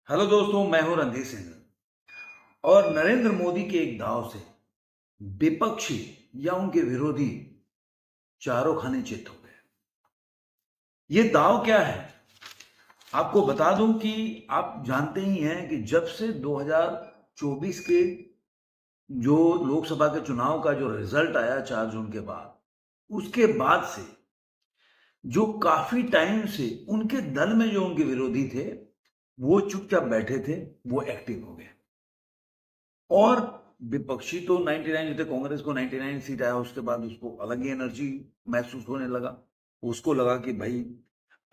Hello दोस्तों, मैं हूं रणधीर सिंह। और नरेंद्र मोदी के एक दाव से विपक्षी या उनके विरोधी चारों खाने चित हो गए। ये दाव क्या है? आपको बता दूं कि आप जानते ही हैं कि जब से 2024 के जो लोकसभा के चुनाव का जो रिजल्ट आया 4 जून के बाद, उसके बाद से जो काफी टाइम से उनके दल में जो उनके विरोधी थे, वो चुपचाप बैठे थे, वो एक्टिव हो गए। और विपक्षी तो 99, जैसे कांग्रेस को 99 सीट आया, उसके बाद उसको अलग ही एनर्जी महसूस होने लगा। उसको लगा कि भाई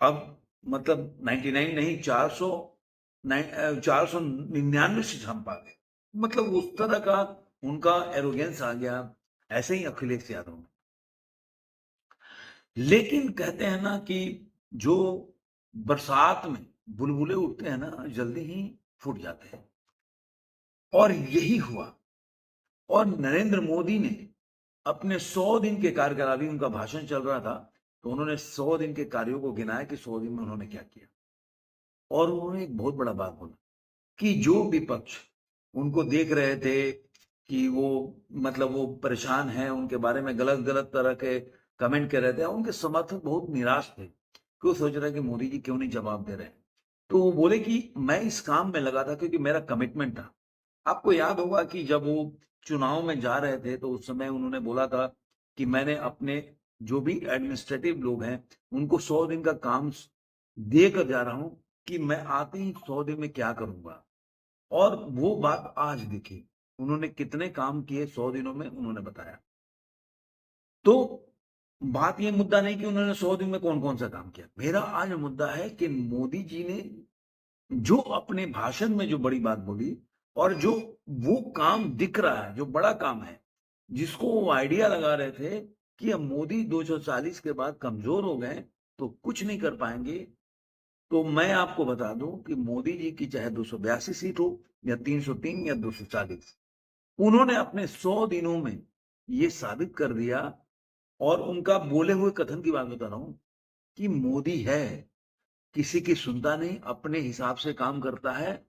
अब मतलब 99 नहीं, 499 सीट हम पा गए। मतलब उस तरह का उनका एरोगेंस आ गया। ऐसे ही अखिलेश यादव में। लेकिन कहते हैं ना कि जो बरसात में बुलबुले उठते हैं ना, जल्दी ही फूट जाते हैं। और यही हुआ। और नरेंद्र मोदी ने अपने 100 दिन के कार्यकाल, अभी उनका भाषण चल रहा था, तो उन्होंने 100 दिन के कार्यों को गिनाया कि 100 दिन में उन्होंने क्या किया। और उन्होंने एक बहुत बड़ा बात बोला कि जो विपक्ष उनको देख रहे थे कि वो मतलब वो परेशान है, उनके बारे में गलत गलत तरह के कमेंट कर रहे थे, उनके समर्थक बहुत निराश थे कि वो सोच रहे कि मोदी जी क्यों नहीं जवाब दे रहे हैं। तो वो बोले कि मैं इस काम में लगा था क्योंकि मेरा कमिटमेंट था। आपको याद होगा कि जब वो चुनाव में जा रहे थे, तो उस समय उन्होंने बोला था कि मैंने अपने जो भी एडमिनिस्ट्रेटिव लोग हैं, उनको 100 दिन का काम देकर जा रहा हूं कि मैं आते ही 100 दिन में क्या करूंगा। और वो बात आज देखिए, उन्होंने कितने काम किए 100 दिनों में, उन्होंने बताया। तो बात ये मुद्दा नहीं कि उन्होंने 100 दिन में कौन कौन सा काम किया। मेरा आज मुद्दा है कि मोदी जी ने जो अपने भाषण में जो बड़ी बात बोली, और जो वो काम दिख रहा है, जो बड़ा काम है, जिसको वो आइडिया लगा रहे थे कि अब मोदी 240 के बाद कमजोर हो गए तो कुछ नहीं कर पाएंगे। तो मैं आपको बता दूं कि मोदी जी की चाहे 282 सीट हो या 303 या 240, उन्होंने अपने 100 दिनों में ये साबित कर दिया। और उनका बोले हुए कथन की बात बता रहा हूं कि मोदी है, किसी की सुनता नहीं, अपने हिसाब से काम करता है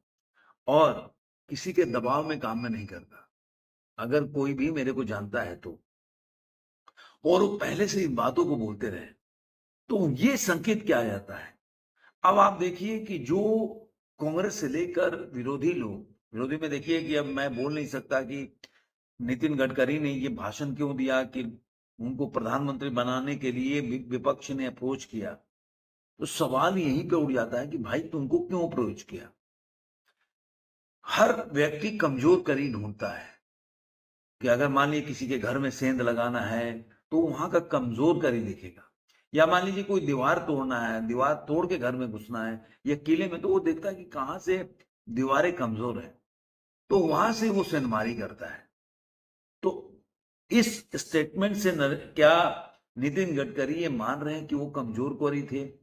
और किसी के दबाव में काम में नहीं करता। अगर कोई भी मेरे को जानता है तो, और वो पहले से इन बातों को बोलते रहे, तो ये संकेत क्या आ जाता है। अब आप देखिए कि जो कांग्रेस से लेकर विरोधी लोग, विरोधी में देखिए कि अब मैं बोल नहीं सकता कि नितिन गडकरी ने ये भाषण क्यों दिया कि उनको प्रधानमंत्री बनाने के लिए विपक्ष ने अप्रोच किया। तो सवाल यहीं पे उठ जाता है कि भाई तुमको क्यों अप्रोच किया। हर व्यक्ति कमजोर कड़ी ढूंढता है कि अगर मान लीजिए किसी के घर में सेंध लगाना है, तो वहां का कमजोर कड़ी देखेगा। या मान लीजिए कोई दीवार तोड़ना है, दीवार तोड़ के घर में घुसना है या किले में, तो वो देखता है कि कहां से दीवारें कमजोर है, तो वहां से वो सेंधमारी करता है। तो इस स्टेटमेंट से क्या नितिन गडकरी ये मान रहे हैं कि वो कमजोर कड़ी थे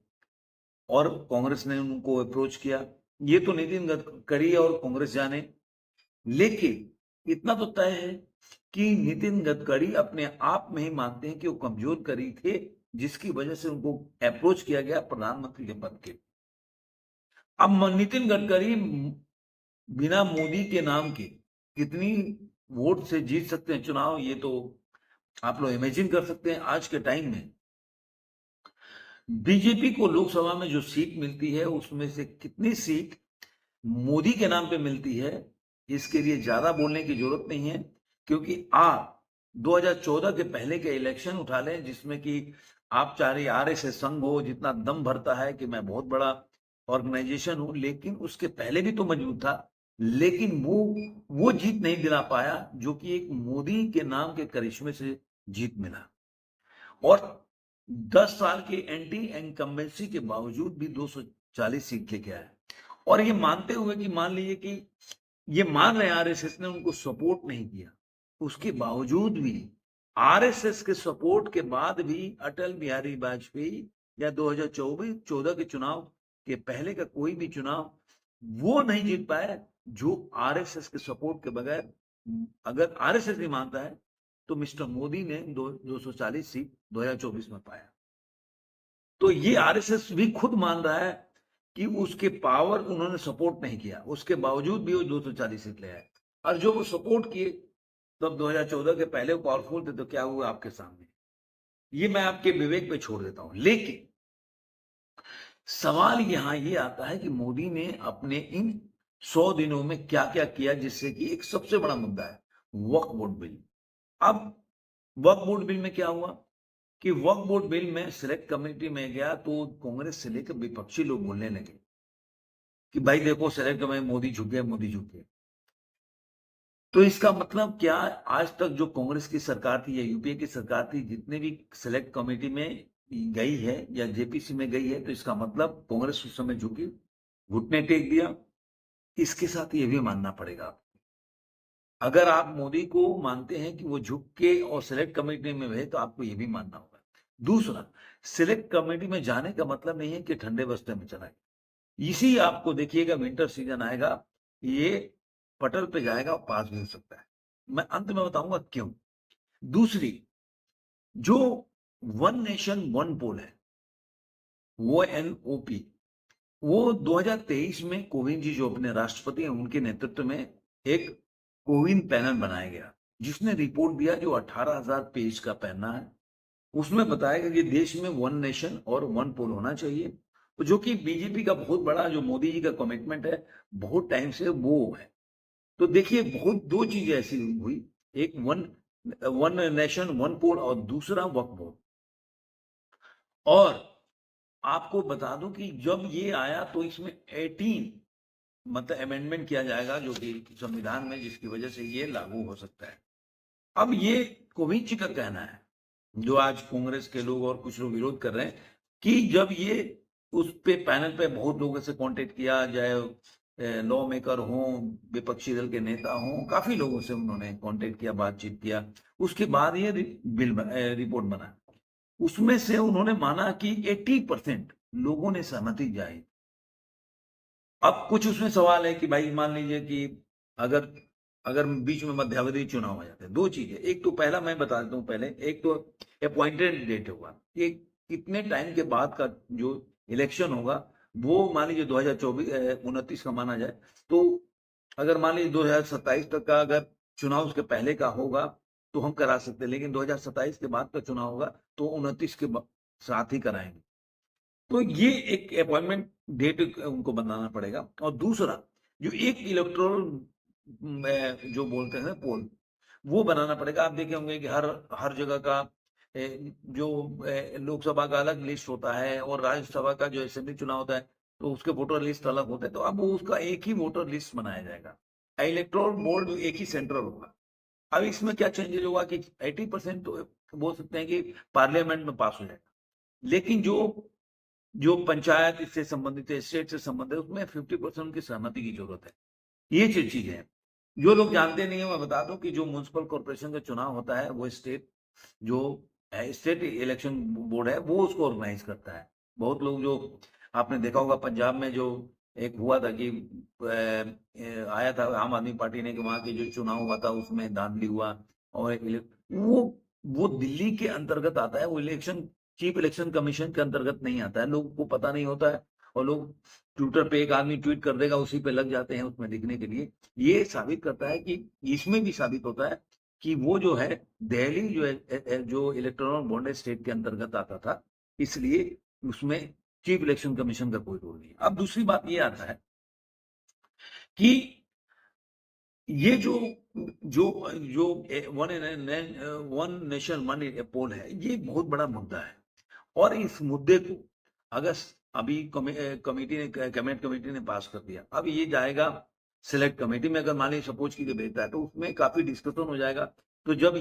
और कांग्रेस ने उनको अप्रोच किया? ये तो नितिन गडकरी और कांग्रेस जाने। लेकिन इतना तो तय है कि नितिन गडकरी अपने आप में ही मानते हैं कि वो कमजोर कड़ी थे, जिसकी वजह से उनको अप्रोच किया गया प्रधानमंत्री के पद के। अब नितिन गडकरी बिना मोदी के नाम के कितनी वोट से जीत सकते हैं चुनाव, ये तो आप लोग इमेजिन कर सकते हैं। आज के टाइम में बीजेपी को लोकसभा में जो सीट मिलती है, उसमें से कितनी सीट मोदी के नाम पे मिलती है, इसके लिए ज्यादा बोलने की जरूरत नहीं है। क्योंकि आप 2014 के पहले के इलेक्शन उठा लें, जिसमें कि आप चाहे आरएसएस संघ हो, जितना दम भरता है कि मैं बहुत बड़ा ऑर्गेनाइजेशन हूं, लेकिन उसके पहले भी तो मौजूद था। लेकिन वो जीत नहीं दिला पाया जो कि एक मोदी के नाम के करिश्मे से जीत मिला। और 10 साल के एंटी इनकम्बेंसी के बावजूद भी 240 सीट लेके आए। और ये मानते हुए कि मान लीजिए कि ये मान रहे आरएसएस ने उनको सपोर्ट नहीं किया, उसके बावजूद भी आरएसएस के सपोर्ट के बाद भी अटल बिहारी वाजपेयी या 2024 14 के चुनाव के पहले का कोई भी चुनाव वो नहीं जीत पाए, जो आरएसएस के सपोर्ट के बगैर, अगर आरएसएस नहीं मानता है, तो मिस्टर मोदी ने 240 सीट 2024 में पाया। तो ये आरएसएस भी खुद मान रहा है कि उसके पावर उन्होंने सपोर्ट नहीं किया, उसके बावजूद भी वो 240 सीट ले आए। और जो वो सपोर्ट किए तब 2014 के पहले वो पावरफुल थे, तो क्या हुआ आपके सामने, ये मैं आपके विवेक पे छोड़ देता हूं। लेकिन सवाल यहां ये आता है कि मोदी ने अपने इन 100 दिनों में क्या क्या किया, जिससे कि एक सबसे बड़ा मुद्दा है वक्फ बोर्ड बिल। अब वक्फ बोर्ड बिल में क्या हुआ कि वक्फ बोर्ड बिल में सिलेक्ट कमेटी में गया तो कांग्रेस से लेकर विपक्षी लोग बोलने लगे कि भाई देखो सिलेक्ट कमेटी मोदी झुके, मोदी झुके। तो इसका मतलब क्या, आज तक जो कांग्रेस की सरकार थी या यूपीए की सरकार थी, जितने भी सिलेक्ट कमेटी में गई है या जेपीसी में गई है, तो इसका मतलब कांग्रेस उस समय झुकी, घुटने टेक दिया। इसके साथ ये भी मानना पड़ेगा, अगर आप मोदी को मानते हैं कि वो झुक के और सिलेक्ट कमेटी में गए, तो आपको ये भी मानना होगा। दूसरा, सिलेक्ट कमेटी में जाने का मतलब नहीं है कि ठंडे बस्ते में चला गया। इसी आपको देखिएगा विंटर सीजन आएगा, ये पटल पे जाएगा और पास भी हो सकता है। मैं अंत में बताऊंगा क्यों। दूसरी, जो वन नेशन वन पोल है, वो एनओपी, वो 2023 में कोविंद जी जो अपने राष्ट्रपति हैं उनके नेतृत्व में एक कोविंद पैनल बनाया गया, जिसने रिपोर्ट दिया जो 18,000 पेज का पन्ना है। उसमें बताया गया कि देश में वन नेशन और वन पोल होना चाहिए, जो कि बीजेपी का बहुत बड़ा, जो मोदी जी का कमिटमेंट है बहुत टाइम से वो है। तो देखिए बहुत दो चीजें ऐसी हुई, एक वन वन नेशन वन पोल और दूसरा वक्फ बोर्ड। और आपको बता दूं कि जब ये आया तो इसमें 18 मतलब अमेंडमेंट किया जाएगा जो कि संविधान में, जिसकी वजह से ये लागू हो सकता है। अब ये कोविंद जी का कहना है, जो आज कांग्रेस के लोग और कुछ लोग विरोध कर रहे हैं, कि जब ये उस पे पैनल पे बहुत लोगों से कांटेक्ट किया जाए, लॉ मेकर हों, विपक्षी दल के नेता हों, काफी लोगों से उन्होंने कांटेक्ट किया, बातचीत किया, उसके बाद ये रिपोर्ट बना। उसमें से उन्होंने माना कि 80% लोगों ने सहमति जाहिर। अब कुछ उसमें सवाल है कि भाई मान लीजिए कि अगर अगर बीच में मध्यावधि चुनाव आ जाते हैं, दो चीजें, एक तो पहला मैं बता देता हूं पहले, एक तो अपॉइंटेड डेट होगा, ये कितने टाइम के बाद का जो इलेक्शन होगा, वो मान लीजिए 2024 29 का माना जाए, तो अगर मान लीजिए 2027 तक का अगर चुनाव उसके पहले का होगा तो हम करा सकते हैं, लेकिन 2027 के बाद का चुनाव होगा तो 29 के साथ ही कराएंगे। तो ये एक अपॉइंटमेंट डेट उनको बनाना पड़ेगा। और दूसरा, जो एक इलेक्टोरल जो बोलते हैं पोल, वो बनाना पड़ेगा। आप देखे होंगे कि हर हर जगह का जो लोकसभा का अलग लिस्ट होता है और राज्यसभा का जो असेंबली चुनाव होता है तो उसके वोटर लिस्ट अलग होते हैं, तो अब उसका एक ही वोटर लिस्ट बनाया जाएगा, इलेक्टोरल बोर्ड एक ही सेंट्रल होगा। अब इसमें क्या चेंजेस होगा कि 80% तो बोल सकते हैं कि पार्लियामेंट में पास हो जाएगा, लेकिन जो जो पंचायत इससे संबंधित है, स्टेट से संबंधित है, उसमें 50% की सहमति की जरूरत है। ये जो चीजें हैं जो लोग जानते नहीं है, मैं बता दूं कि जो म्युनिसिपल कॉर्पोरेशन का चुनाव होता है वो जो स्टेट इलेक्शन बोर्ड है वो उसको ऑर्गेनाइज करता है। बहुत लोग जो आपने देखा होगा पंजाब में जो एक हुआ था कि आया था आम आदमी पार्टी ने कि वहां के जो चुनाव हुआ था उसमें धांधली हुआ, और वो वो दिल्ली के अंतर्गत आता है, वो इलेक्शन चीफ इलेक्शन कमीशन के अंतर्गत नहीं आता है, लोगों को पता नहीं होता है, और लोग ट्विटर पे एक आदमी ट्वीट कर देगा उसी पे लग जाते हैं उसमें दिखने के लिए। ये साबित करता है कि इसमें भी साबित होता है कि वो जो है दिल्ली जो है जो इलेक्टोरल बॉन्ड स्टेट के अंतर्गत आता था, इसलिए उसमें चीफ इलेक्शन कमीशन का कोई रोल नहीं। अब दूसरी बात ये आता है कि ये जो जो जो वन नेशन वन पोल है, ये बहुत बड़ा मुद्दा है। और इस मुद्दे को अगर अभी कमेटी ने कैबिनेट कमेटी ने पास कर दिया, अब ये जाएगा सिलेक्ट कमेटी में, अगर मान लीजिए सपोज की भेजता है तो उसमें काफी डिस्कशन हो जाएगा। तो जब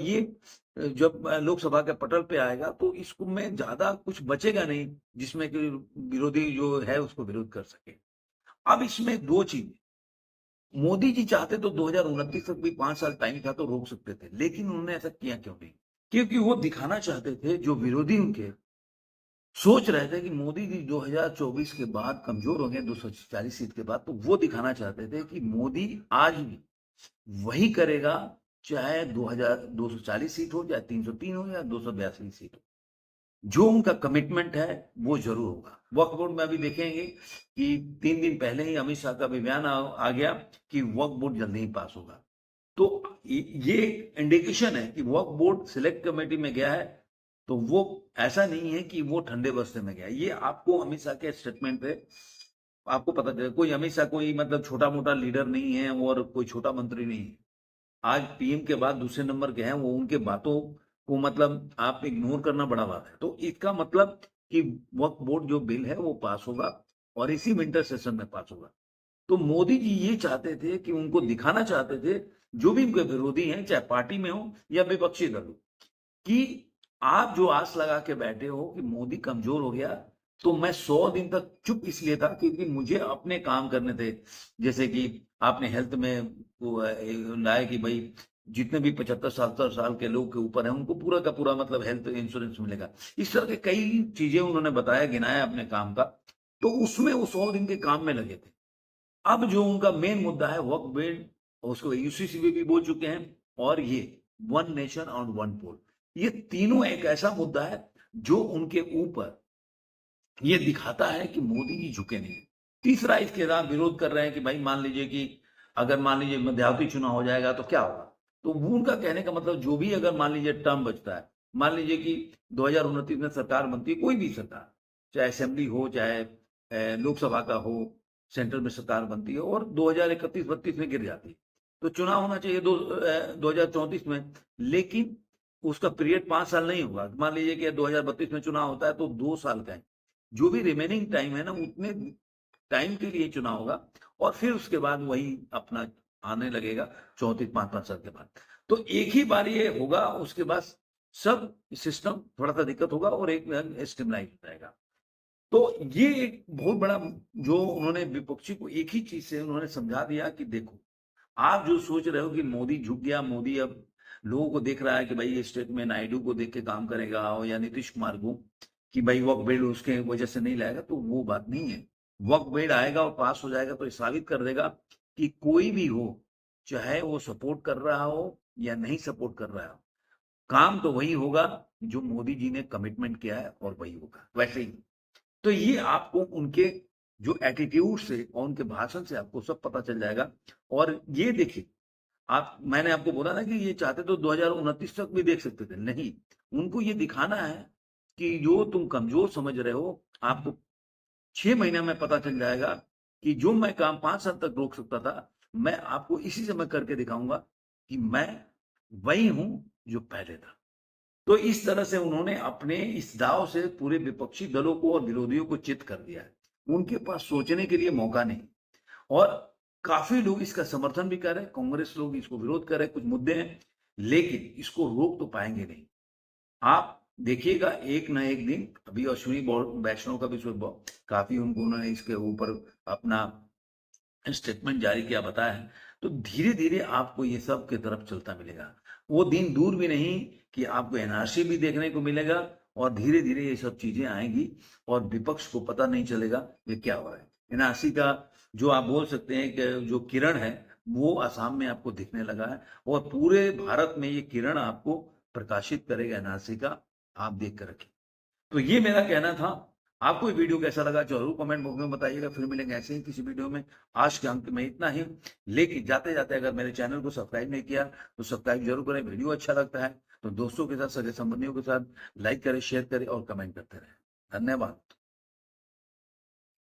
लोकसभा के पटल पे आएगा तो इसको में ज्यादा कुछ बचेगा नहीं जिसमें कि विरोधी जो है उसको विरोध कर सके। अब इसमें दो चीज, मोदी जी चाहते तो 2029 तक भी 5 साल टाइम था तो रोक सकते थे, लेकिन उन्होंने ऐसा किया क्यों नहीं? क्योंकि वो दिखाना चाहते थे, जो विरोधी उनके सोच रहे थे कि मोदी जी 2024 के बाद कमजोर हो गए 240 सीट के बाद, तो वो दिखाना चाहते थे कि मोदी आज भी वही करेगा, चाहे 240 सीट हो, चाहे 303 हो, या 282 सीट हो। जो उनका कमिटमेंट है वो जरूर होगा। वक्फ बोर्ड में अभी देखेंगे कि 3 दिन पहले ही अमित शाह का भी बयान आ गया कि वक्फ बोर्ड जल्दी ही पास होगा। तो ये इंडिकेशन है कि वक्फ बोर्ड सिलेक्ट कमेटी में गया है, तो वो ऐसा नहीं है कि वो ठंडे बस्ते में गया। ये आपको अमित शाह के स्टेटमेंट पे आपको पता चले। कोई अमित शाह कोई मतलब छोटा मोटा लीडर नहीं है और कोई छोटा मंत्री नहीं है। आज पीएम के बाद दूसरे नंबर के हैं वो, उनके बातों को मतलब आप इग्नोर करना बड़ा बात है। तो इसका मतलब कि वक्फ बोर्ड जो बिल है वो पास होगा और इसी विंटर सेशन में पास होगा। तो मोदी जी ये चाहते थे कि उनको दिखाना चाहते थे, जो भी उनके विरोधी हैं, चाहे पार्टी में हो या विपक्षी दल हो, कि आप जो आस लगा के बैठे हो कि मोदी कमजोर हो गया, तो मैं 100 दिन तक चुप इसलिए था क्योंकि मुझे अपने काम करने थे। जैसे कि आपने हेल्थ में वो लाया कि भाई जितने भी 75-77 साल के लोग के ऊपर हैं उनको पूरा का पूरा मतलब हेल्थ इंश्योरेंस मिलेगा। इस तरह के कई चीजें उन्होंने बताया, गिनाया अपने काम का। तो उसमें वो 100 दिन के काम में लगे थे। अब जो उनका मेन मुद्दा है वक्फ बोर्ड, उसको यूसीसी भी बोल चुके हैं, और ये वन नेशन और वन पोल, ये तीनों एक ऐसा मुद्दा है जो उनके ऊपर ये दिखाता है कि मोदी जी झुके नहीं। तीसरा इसके साथ विरोध कर रहे हैं कि भाई मान लीजिए कि अगर मान लीजिए मध्यावधि चुनाव हो जाएगा तो क्या होगा। तो वो उनका कहने का मतलब जो भी अगर मान लीजिए टर्म बचता है, मान लीजिए कि 2029 में सरकार बनती है, कोई भी सरकार, चाहे असेंबली हो चाहे लोकसभा का हो, सेंट्रल में सरकार बनती है और 2031-32 में गिर जाती है, तो चुनाव होना चाहिए 2034 में। लेकिन उसका पीरियड 5 साल नहीं होगा। मान लीजिए कि 2032 में चुनाव होता है तो 2 साल का है। जो भी रिमेनिंग टाइम है ना, उतने टाइम के लिए चुनाव होगा और फिर उसके बाद वही अपना आने लगेगा 34-5-5 साल के बाद। तो एक ही बार ये होगा, उसके बाद सब सिस्टम थोड़ा सा दिक्कत होगा और एक स्टेबलाइज हो जाएगा। तो ये एक बहुत बड़ा जो उन्होंने विपक्षी को एक ही चीज से उन्होंने समझा दिया कि देखो, आप जो सोच रहे हो कि मोदी झुक गया, मोदी अब लोगों को देख रहा है कि भाई ये स्टेट में नायडू को देख के काम करेगा और या नीतीश कुमार को कि भाई वक्फ बिल उसके वजह से नहीं लाएगा, तो वो बात नहीं है। वक्फ बिल आएगा और पास हो जाएगा तो ये साबित कर देगा कि कोई भी हो, चाहे वो सपोर्ट कर रहा हो या नहीं सपोर्ट कर रहा हो, काम तो वही होगा जो मोदी जी ने कमिटमेंट किया है और वही होगा वैसे ही। तो ये आपको उनके जो एटीट्यूड से और उनके भाषण से आपको सब पता चल जाएगा। और ये देखिए, आप मैंने आपको बोला ना कि ये चाहते तो 2029 तक भी देख सकते थे, नहीं, उनको ये दिखाना है कि जो तुम कमजोर समझ रहे हो, आपको 6 महीने में पता चल जाएगा कि जो मैं काम 5 साल तक रोक सकता था, मैं आपको इसी समय करके दिखाऊंगा कि मैं वही हूं जो पहले था। तो इस तरह से उन्होंने अपने इस दाव से पूरे विपक्षी दलों को और विरोधियों को चित कर दिया है। उनके पास सोचने के लिए मौका नहीं। और काफी लोग इसका समर्थन भी कर रहे हैं, कांग्रेस लोग इसको विरोध कर रहे हैं, कुछ मुद्दे हैं, लेकिन इसको रोक तो पाएंगे नहीं। आप देखिएगा एक ना एक दिन, अभी अश्विनी वैष्णव का भी काफी उन्होंने इसके ऊपर अपना स्टेटमेंट जारी किया, बताया है। तो धीरे धीरे आपको ये सब के तरफ चलता मिलेगा। वो दिन दूर भी नहीं कि आपको एनआरसी भी देखने को मिलेगा और धीरे धीरे ये सब चीजें आएंगी और विपक्ष को पता नहीं चलेगा ये क्या हो रहा है। एनआरसी का जो आप बोल सकते हैं कि जो किरण है वो असम में आपको दिखने लगा है और पूरे भारत में ये किरण आपको प्रकाशित करेगा एनआरसी का, आप देख कर रखिए। तो ये मेरा कहना था। आपको ये वीडियो कैसा लगा जरूर कमेंट बॉक्स में बताइएगा। फिर मिलेंगे ऐसे ही किसी वीडियो में। आज के अंक में इतना ही। लेकिन जाते जाते अगर मेरे चैनल को सब्सक्राइब नहीं किया तो सब्सक्राइब जरूर करें। वीडियो अच्छा लगता है तो दोस्तों के साथ, सगे संबंधियों के साथ लाइक करें, शेयर करें और कमेंट करते रहें। धन्यवाद।